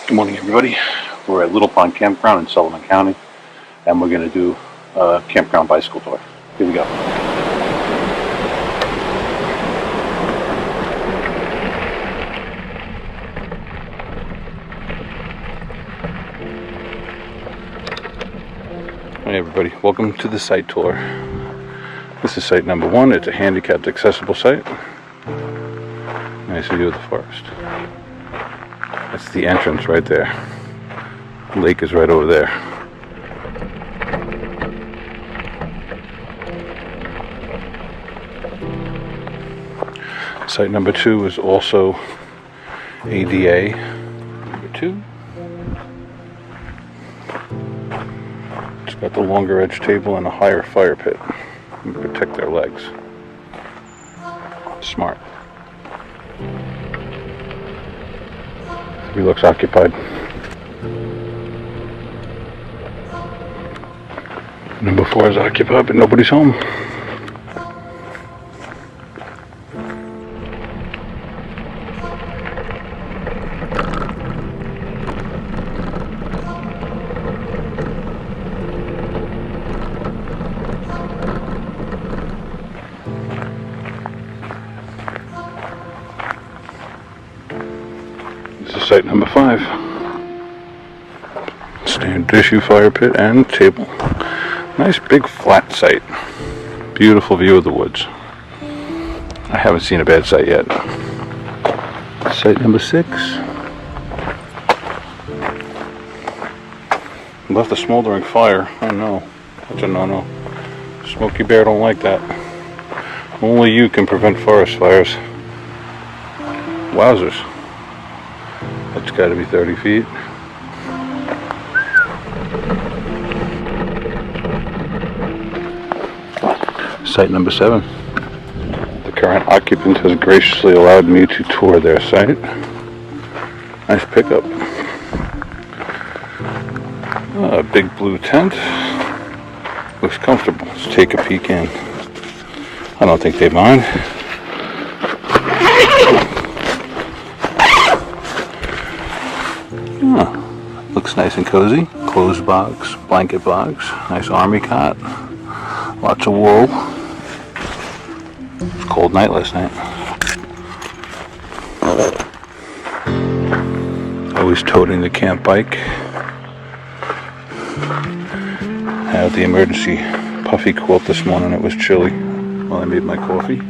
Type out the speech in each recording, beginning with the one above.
Good morning, everybody. We're at Little Pond Campground in Sullivan County, and we're going to do a campground bicycle tour. Here we go. Hey everybody, welcome to the site tour. This is site number 1. It's a handicapped accessible site. Nice view of the forest. That's the entrance right there. The lake is right over there. Site number 2 is also ADA number 2. It's got the longer edge table and a higher fire pit to protect their legs. Smart. He looks occupied. Number 4 is occupied, but nobody's home. This is site number 5. Standard issue fire pit and table. Nice big flat site. Beautiful view of the woods. I haven't seen a bad site yet. Site number 6. Left a smoldering fire. Oh no. That's a no-no. Smokey Bear don't like that. Only you can prevent forest fires. Wowzers. That's got to be 30 feet. Site number 7. The current occupant has graciously allowed me to tour their site. Nice pickup. A big blue tent. Looks comfortable. Let's take a peek in. I don't think they mind. Looks nice and cozy. Clothes box, blanket box, nice army cot, lots of wool. It was a cold night last night. Always toting the camp bike. Had the emergency puffy quilt this morning. It was chilly while I made my coffee.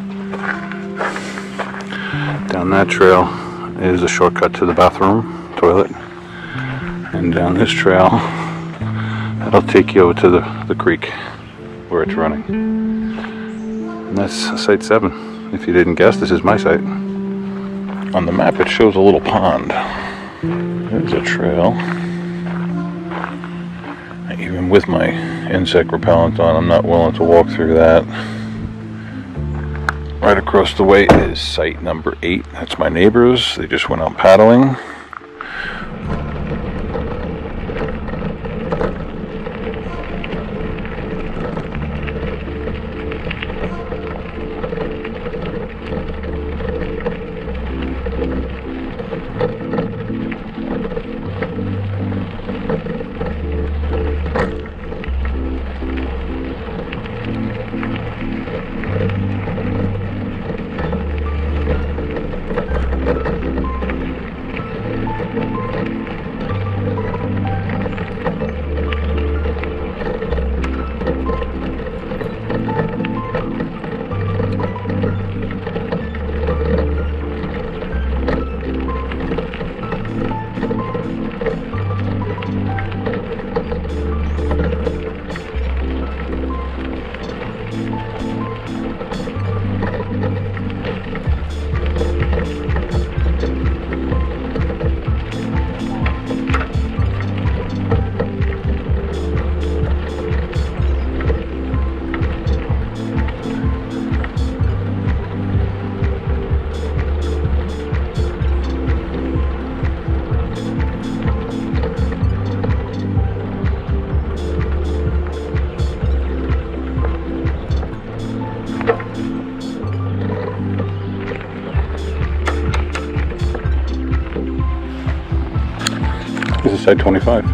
Down that trail is a shortcut to the bathroom, toilet. And down this trail, that'll take you over to the creek where it's running. And that's site 7. If you didn't guess, this is my site. On the map, it shows a little pond. There's a trail. Even with my insect repellent on, I'm not willing to walk through that. Right across the way is site number 8. That's my neighbors. They just went out paddling. This is site 25.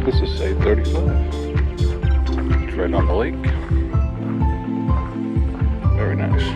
This is site 35. It's right on the lake. Very nice.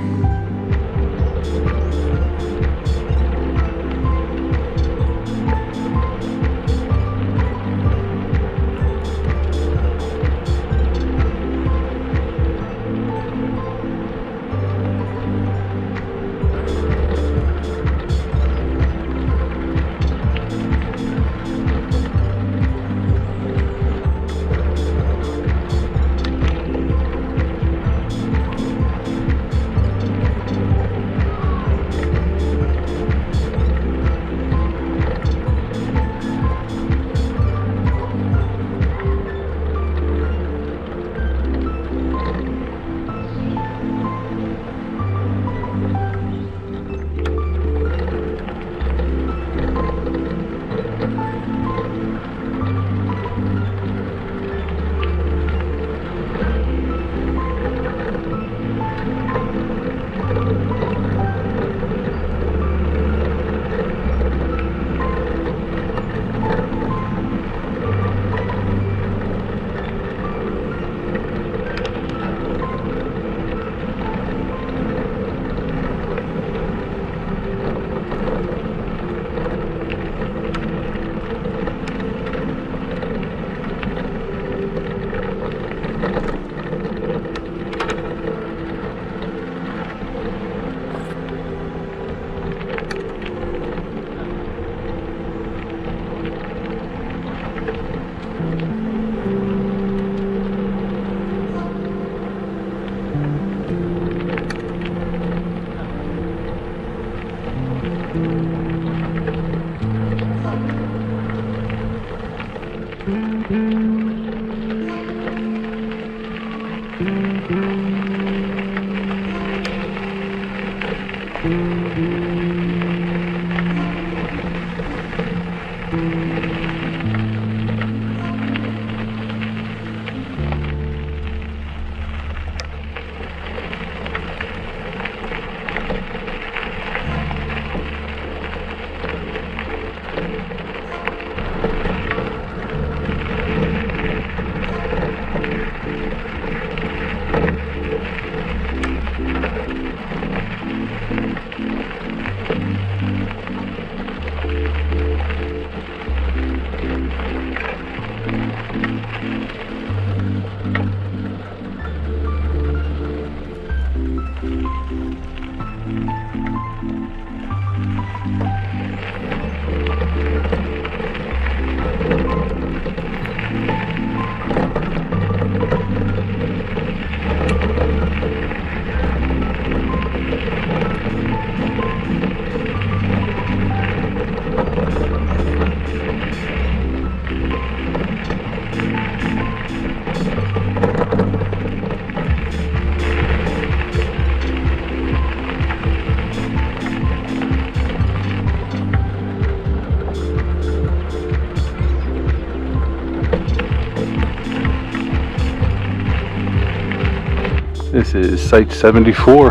This is site 74.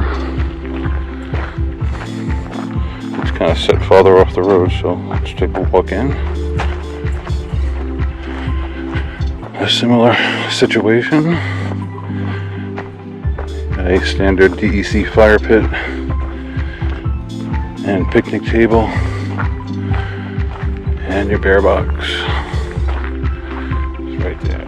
It's kind of set farther off the road, so let's take a walk in. A similar situation. A standard DEC fire pit and picnic table and your bear box. It's right there.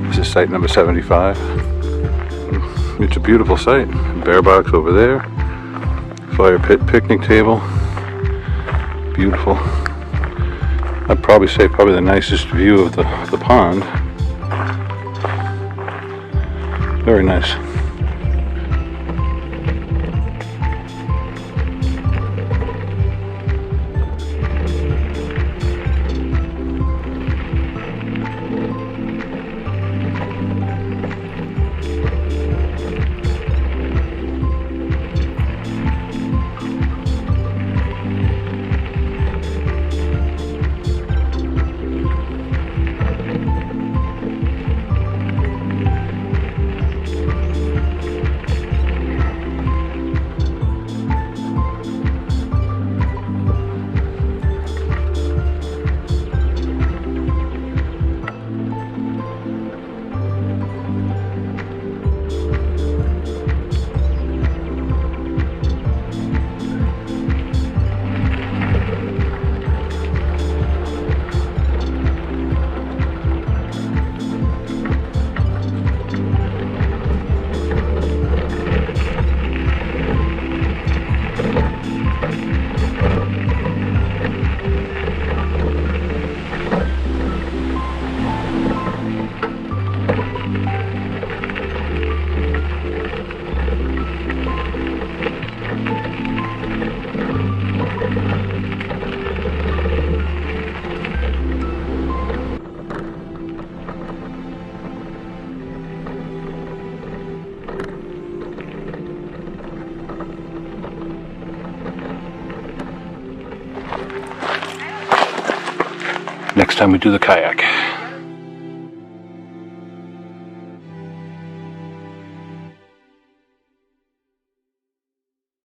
This is site number 75. It's a beautiful site. Bear box over there. Fire pit, picnic table. Beautiful. I'd probably say the nicest view of the pond. Very nice. Next time we do the kayak.